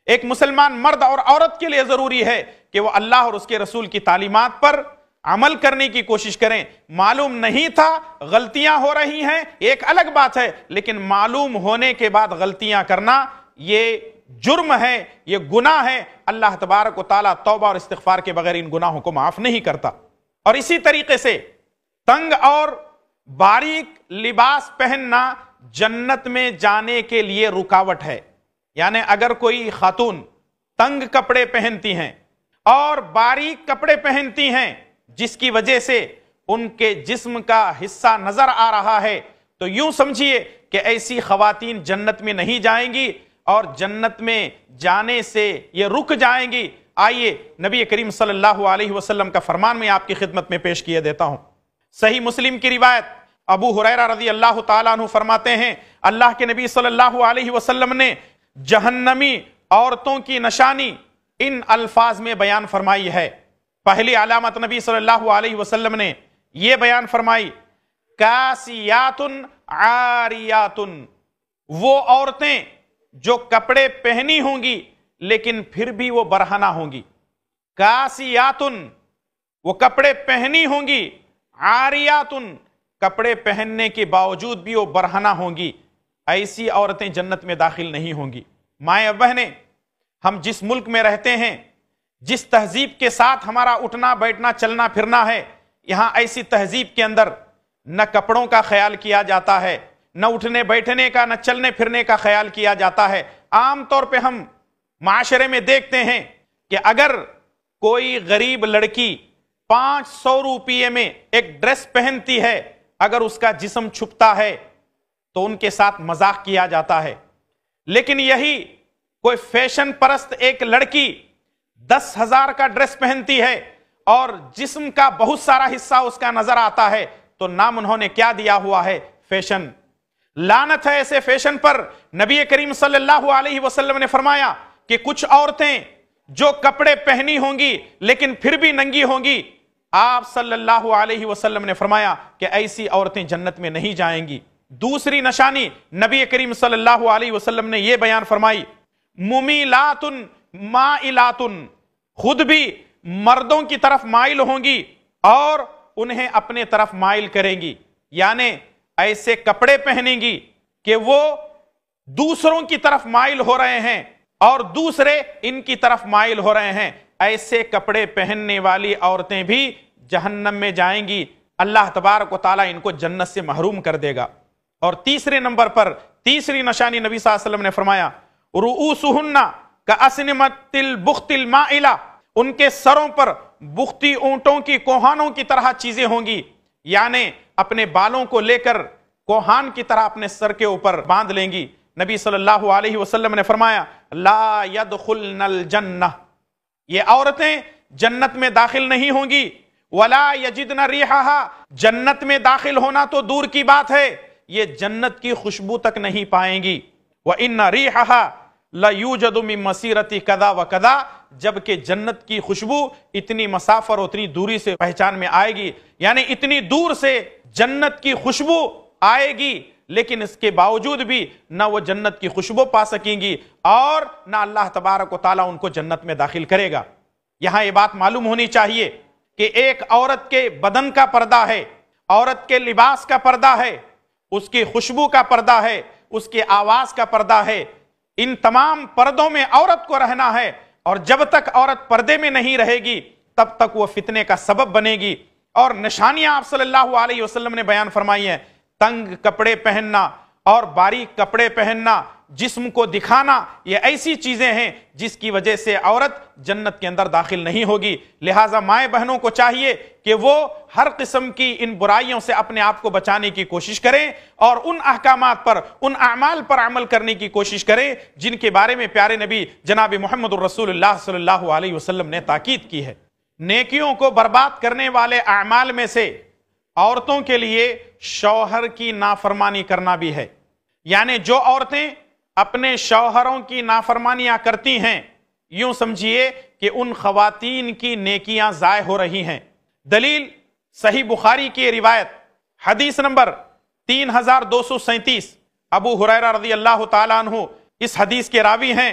ایک مسلمان مرد اور عورت کے لیے ضروری ہے کہ وہ اللہ اور اس کے رسول کی تعلیمات پر عمل کرنے کی کوشش کریں۔ معلوم نہیں تھا، غلطیاں ہو رہی ہیں، ایک الگ بات ہے، لیکن معلوم ہونے کے بعد غلطیاں کرنا یہ جرم ہے، یہ گناہ ہے۔ اللہ تبارک و تعالیٰ توبہ اور استغفار کے بغیر ان گناہوں کو معاف نہیں کرتا۔ اور اسی طریقے سے تنگ اور باریک لباس پہننا جنت میں جانے کے لیے رکاوٹ ہے۔ یعنی اگر کوئی خاتون تنگ کپڑے پہنتی ہیں اور باریک کپڑے پہنتی ہیں جس کی وجہ سے ان کے جسم کا حصہ نظر آ رہا ہے، تو یوں سمجھیے کہ ایسی خواتین جنت میں نہیں جائیں گی اور جنت میں جانے سے یہ رک جائیں گی۔ آئیے نبی کریم صلی اللہ علیہ وسلم کا فرمان میں آپ کی خدمت میں پیش کیے دیتا ہوں۔ صحیح مسلم کی روایت، ابو ہریرہ رضی اللہ تعالیٰ عنہ فرماتے ہیں اللہ کے نبی صلی اللہ علیہ وسلم نے جہنمی عورتوں کی نشانی ان الفاظ میں بیان فرمائی ہے۔ پہلی علامت نبی صلی اللہ علیہ وسلم نے یہ بیان فرمائی، کاسیات عاریات، وہ عورتیں جو کپڑے پہنی ہوں گی لیکن پھر بھی وہ برہنہ ہوں گی۔ کاسیات، وہ کپڑے پہنی ہوں گی، عاریات، کپڑے پہننے کے باوجود بھی وہ برہنہ ہوں گی۔ ایسی عورتیں جنت میں داخل نہیں ہوں گی۔ مائیں اور بہنیں، ہم جس ملک میں رہتے ہیں، جس تہذیب کے ساتھ ہمارا اٹھنا بیٹھنا چلنا پھرنا ہے، یہاں ایسی تہذیب کے اندر نہ کپڑوں کا خیال کیا جاتا ہے، نہ اٹھنے بیٹھنے کا، نہ چلنے پھرنے کا خیال کیا جاتا ہے۔ عام طور پہ ہم معاشرے میں دیکھتے ہیں کہ اگر کوئی غریب لڑکی 500 روپیے میں ایک ڈریس پہنتی ہے، اگر اس کا جسم چھپتا ہے تو ان کے ساتھ مذاق کیا جاتا ہے۔ لیکن یہی کوئی فیشن پرست ایک لڑکی 10,000 کا ڈریس پہنتی ہے اور جسم کا بہت سارا حصہ اس کا نظر آتا ہے، تو نام انہوں نے کیا دیا ہوا ہے؟ فیشن۔ لعنت ہے ایسے فیشن پر۔ نبی کریم صلی اللہ علیہ وسلم نے فرمایا کہ کچھ عورتیں جو کپڑے پہنی ہوں گی لیکن پھر بھی ننگی ہوں گی، آپ صلی اللہ علیہ وسلم نے فرمایا کہ ایسی عورتیں جنت میں نہیں جائیں گی۔ دوسری نشانی نبی کریم صلی اللہ علیہ وسلم نے یہ بیان فرمائی، ممیلات مائلات، خود بھی مردوں کی طرف مائل ہوں گی اور انہیں اپنے طرف مائل کریں گی۔ یعنی ایسے کپڑے پہنیں گی کہ وہ دوسروں کی طرف مائل ہو رہے ہیں اور دوسرے ان کی طرف مائل ہو رہے ہیں۔ ایسے کپڑے پہننے والی عورتیں بھی جہنم میں جائیں گی، اللہ تبارک و تعالیٰ ان کو جنت سے محروم کر دے گا۔ اور تیسرے نمبر پر تیسری نشانی نبی صلی اللہ علیہ وسلم نے فرمایا، رؤوسہن کأسنمۃ البخت المائلہ، ان کے سروں پر بختی اونٹوں کی کوہانوں کی طرح چیزیں ہوں گی، یعنی اپنے بالوں کو لے کر کوہان کی طرح اپنے سر کے اوپر باندھ لیں گی۔ نبی صلی اللہ علیہ وسلم نے فرمایا، لا يدخلن الجنہ، یہ عورتیں جنت میں داخل نہیں ہوں گی، ولا یجدن ریحہا، جنت میں داخل ہونا تو دور کی بات ہے، یہ جنت کی خوشبو تک نہیں پائیں گی۔ وَإِنَّ رِيحَهَا لَيُوجَدُ مِن مَسِيرَةِ كَذَا وَكَذَا، جبکہ جنت کی خوشبو اتنی مسافر اور اتنی دوری سے پہچان میں آئے گی، یعنی اتنی دور سے جنت کی خوشبو آئے گی، لیکن اس کے باوجود بھی نہ وہ جنت کی خوشبو پا سکیں گی اور نہ اللہ تبارک و تعالیٰ ان کو جنت میں داخل کرے گا۔ یہاں یہ بات معلوم ہونی چاہیے کہ ایک عورت کے بدن کا پردہ ہے، عورت کے لباس کا پردہ ہے، اس کی خوشبو کا پردہ ہے، اس کی آواز کا پردہ ہے۔ ان تمام پردوں میں عورت کو رہنا ہے، اور جب تک عورت پردے میں نہیں رہے گی تب تک وہ فتنے کا سبب بنے گی۔ اور نشانیاں آپ صلی اللہ علیہ وسلم نے بیان فرمائی ہیں، تنگ کپڑے پہننا اور باریک کپڑے پہننا، جسم کو دکھانا، یہ ایسی چیزیں ہیں جس کی وجہ سے عورت جنت کے اندر داخل نہیں ہوگی۔ لہٰذا مائیں بہنوں کو چاہیے کہ وہ ہر قسم کی ان برائیوں سے اپنے آپ کو بچانے کی کوشش کریں اور ان احکامات پر، ان اعمال پر عمل کرنے کی کوشش کریں جن کے بارے میں پیارے نبی جناب محمد الرسول اللہ صلی اللہ علیہ وسلم نے تاکید کی ہے۔ نیکیوں کو برباد کرنے والے اعمال میں سے عورتوں کے لیے شوہر کی نافرمانی کرنا بھی ہے۔ یعنی جو عورتیں اپنے شوہروں کی نافرمانیاں کرتی ہیں، یوں سمجھیے کہ ان خواتین کی نیکیاں ضائع ہو رہی ہیں۔ دلیل صحیح بخاری کی روایت حدیث نمبر 3237، ابو ہریرہ رضی اللہ تعالیٰ عنہ اس حدیث کے راوی ہیں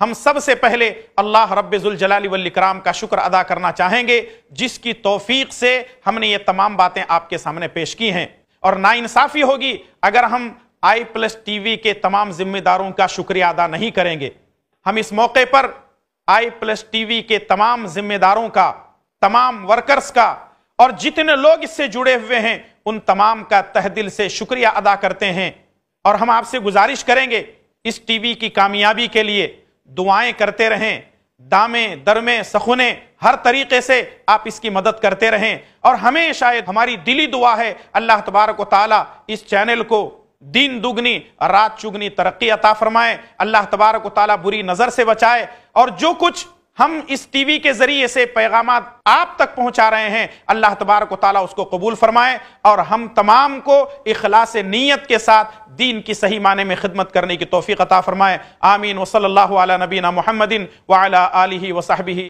ہم سب سے پہلے اللہ رب ذوالجلال والاکرام کا شکر ادا کرنا چاہیں گے جس کی توفیق سے ہم نے یہ تمام باتیں آپ کے سامنے پیش کی ہیں، اور ناانصافی ہوگی اگر ہم آئی پلس ٹی وی کے تمام ذمہ داروں کا شکریہ ادا نہیں کریں گے۔ ہم اس موقع پر آئی پلس ٹی وی کے تمام ذمہ داروں کا، تمام ورکرز کا، اور جتنے لوگ اس سے جڑے ہوئے ہیں ان تمام کا تہ دل سے شکریہ ادا کرتے ہیں، اور ہم آپ سے گزارش کریں گے اس ٹی وی کی کامیابی کے لیے دعائیں کرتے رہیں، دامیں درمیں سخنیں ہر طریقے سے آپ اس کی مدد کرتے رہیں، اور ہمیں شاید ہماری دلی دعا ہے اللہ تبارک و تعالی اس چینل کو دین دگنی رات چگنی ترقی عطا فرمائے، اللہ تبارک و تعالی بری نظر سے بچائے، اور جو کچھ ہم اس ٹی وی کے ذریعے سے پیغامات آپ تک پہنچا رہے ہیں اللہ تبارک و تعالیٰ اس کو قبول فرمائے، اور ہم تمام کو اخلاص نیت کے ساتھ دین کی صحیح معنی میں خدمت کرنے کی توفیق عطا فرمائے۔ آمین۔ وصلی اللہ علی نبینا محمد وعلی آلہ وصحبہ